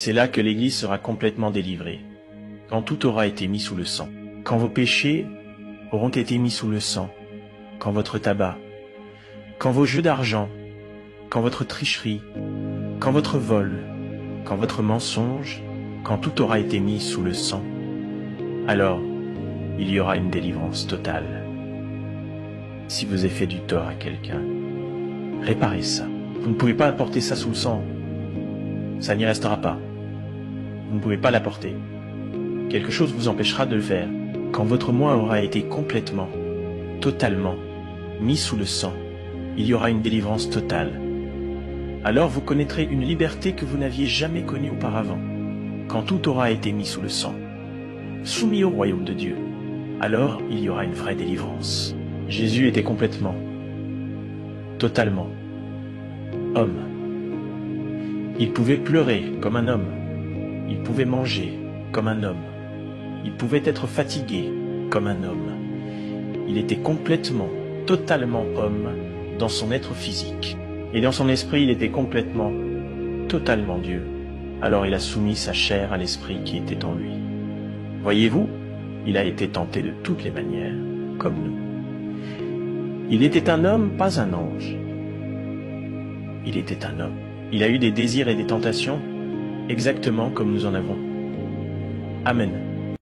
C'est là que l'Église sera complètement délivrée, quand tout aura été mis sous le sang, quand vos péchés auront été mis sous le sang, quand votre tabac, quand vos jeux d'argent, quand votre tricherie, quand votre vol, quand votre mensonge, quand tout aura été mis sous le sang, alors il y aura une délivrance totale. Si vous avez fait du tort à quelqu'un, réparez ça. Vous ne pouvez pas apporter ça sous le sang. Ça n'y restera pas. Vous ne pouvez pas l'apporter. Quelque chose vous empêchera de le faire. Quand votre moi aura été complètement, totalement mis sous le sang, il y aura une délivrance totale. Alors vous connaîtrez une liberté que vous n'aviez jamais connue auparavant. Quand tout aura été mis sous le sang, soumis au royaume de Dieu, alors il y aura une vraie délivrance. Jésus était complètement, totalement, homme. Il pouvait pleurer comme un homme. Il pouvait manger comme un homme. Il pouvait être fatigué comme un homme. Il était complètement, totalement homme dans son être physique. Et dans son esprit, il était complètement, totalement Dieu. Alors il a soumis sa chair à l'esprit qui était en lui. Voyez-vous, il a été tenté de toutes les manières, comme nous. Il était un homme, pas un ange. Il était un homme. Il a eu des désirs et des tentations exactement comme nous en avons. Amen.